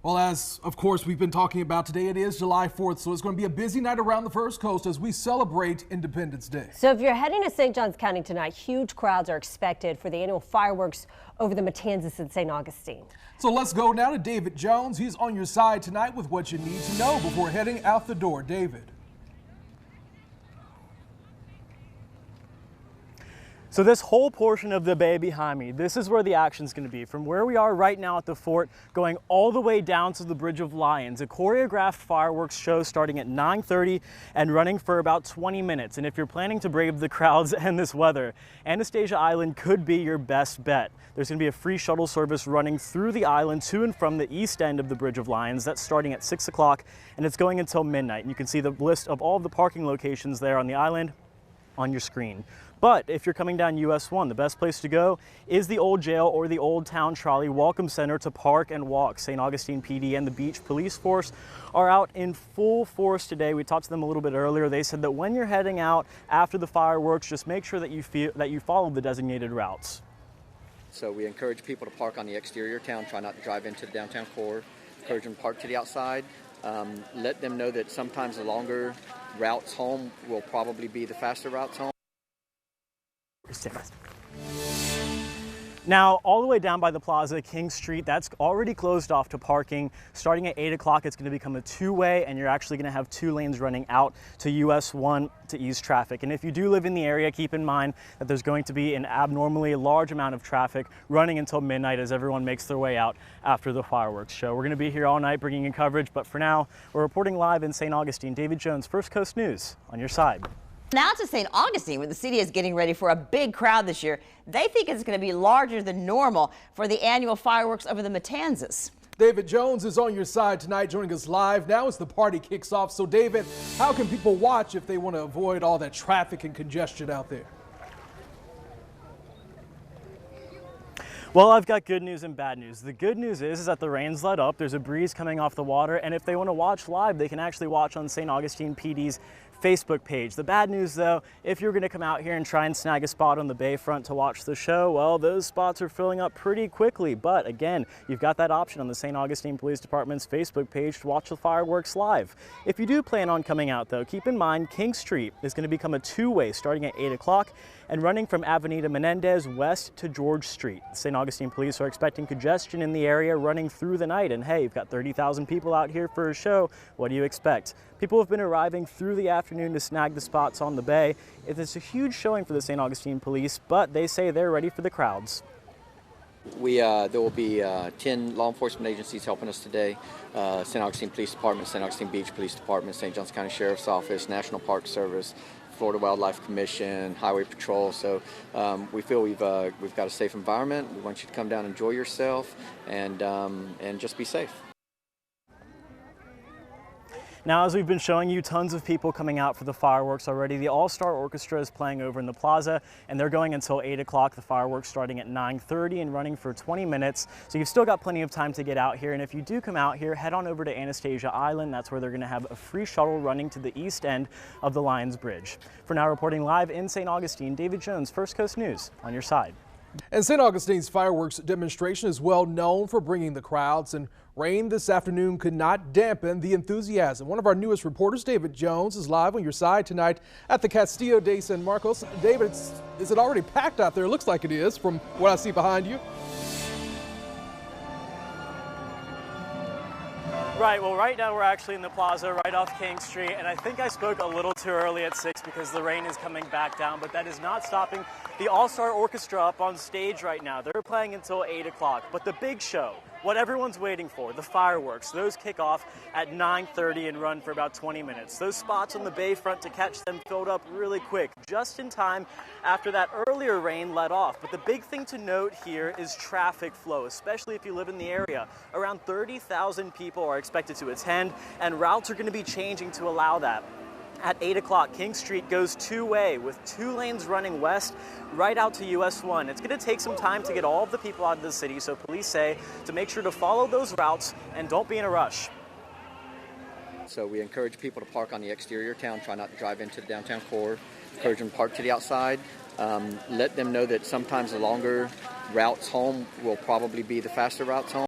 Well, as of course we've been talking about today, it is July 4th, so it's going to be a busy night around the First Coast as we celebrate Independence Day. So if you're heading to St. Johns County tonight, huge crowds are expected for the annual fireworks over the Matanzas in St. Augustine. So let's go now to David Jones. He's on your side tonight with what you need to know before heading out the door. David. So this whole portion of the bay behind me, this is where the action's going to be. From where we are right now at the fort, going all the way down to the Bridge of Lions, a choreographed fireworks show starting at 9:30 and running for about 20 minutes. And if you're planning to brave the crowds and this weather, Anastasia Island could be your best bet. There's going to be a free shuttle service running through the island to and from the east end of the Bridge of Lions. That's starting at 6 o'clock and it's going until midnight. And you can see the list of all of the parking locations there on the island on your screen. But if you're coming down US 1, the best place to go is the old jail or the Old Town Trolley Welcome Center to park and walk. St. Augustine PD and the Beach Police Force are out in full force today. We talked to them a little bit earlier. They said that when you're heading out after the fireworks, just make sure that you follow the designated routes. So we encourage people to park on the exterior of town, try not to drive into the downtown core, encourage them to park to the outside. Let them know that sometimes the longer routes home will probably be the faster routes home. Now, all the way down by the plaza, King Street, that's already closed off to parking. Starting at 8 o'clock, it's going to become a two-way, and you're actually going to have 2 lanes running out to US 1 to ease traffic. And if you do live in the area, keep in mind that there's going to be an abnormally large amount of traffic running until midnight as everyone makes their way out after the fireworks show. We're going to be here all night bringing you coverage, but for now, we're reporting live in St. Augustine. David Jones, First Coast News, on your side. Now to St. Augustine, where the city is getting ready for a big crowd this year. They think it's going to be larger than normal for the annual fireworks over the Matanzas. David Jones is on your side tonight, joining us live now as the party kicks off. So David, how can people watch if they want to avoid all that traffic and congestion out there? Well, I've got good news and bad news. The good news is that the rain's let up. There's a breeze coming off the water, and if they want to watch live, they can actually watch on St. Augustine PD's Facebook page. The bad news, though, if you're going to come out here and try and snag a spot on the bayfront to watch the show, well, those spots are filling up pretty quickly. But again, you've got that option on the St. Augustine Police Department's Facebook page to watch the fireworks live. If you do plan on coming out, though, keep in mind King Street is going to become a two-way starting at 8 o'clock and running from Avenida Menendez west to George Street. St. Augustine Police are expecting congestion in the area running through the night. And hey, you've got 30,000 people out here for a show. What do you expect? People have been arriving through the afternoon to snag the spots on the bay. It's a huge showing for the St. Augustine Police, but they say they're ready for the crowds. There will be 10 law enforcement agencies helping us today. St. Augustine Police Department, St. Augustine Beach Police Department, St. Johns County Sheriff's Office, National Park Service, Florida Wildlife Commission, Highway Patrol. So we feel we've got a safe environment. We want you to come down, enjoy yourself, and just be safe. Now, as we've been showing you, tons of people coming out for the fireworks already. The All-Star Orchestra is playing over in the plaza, and they're going until 8 o'clock. The fireworks starting at 9:30 and running for 20 minutes. So you've still got plenty of time to get out here. And if you do come out here, head on over to Anastasia Island. That's where they're going to have a free shuttle running to the east end of the Lions Bridge. For now, reporting live in St. Augustine, David Jones, First Coast News, on your side. And St. Augustine's fireworks demonstration is well known for bringing the crowds, and rain this afternoon could not dampen the enthusiasm. One of our newest reporters, David Jones, is live on your side tonight at the Castillo de San Marcos. David, is it already packed out there? It looks like it is from what I see behind you. Right, well, right now we're actually in the plaza right off King Street, and I think I spoke a little too early at 6 because the rain is coming back down, but that is not stopping the All-Star Orchestra up on stage right now. They're playing until 8 o'clock, but the big show, what everyone's waiting for, the fireworks, those kick off at 9:30 and run for about 20 minutes. Those spots on the bayfront to catch them filled up really quick, just in time after that earlier rain let off. But the big thing to note here is traffic flow, especially if you live in the area. Around 30,000 people are expected to attend, and routes are going to be changing to allow that. At 8 o'clock, King Street goes two-way with 2 lanes running west right out to US 1. It's going to take some time to get all of the people out of the city, so police say to make sure to follow those routes and don't be in a rush. So we encourage people to park on the exterior of town, try not to drive into the downtown core, encourage them to park to the outside. Let them know that sometimes the longer routes home will probably be the faster routes home.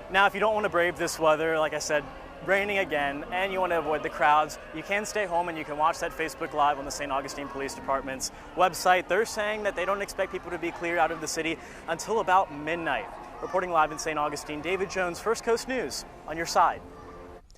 Now, if you don't want to brave this weather, like I said, raining again, and you want to avoid the crowds, you can stay home and you can watch that Facebook Live on the St. Augustine Police Department's website. They're saying that they don't expect people to be cleared out of the city until about midnight. Reporting live in St. Augustine, David Jones, First Coast News, on your side.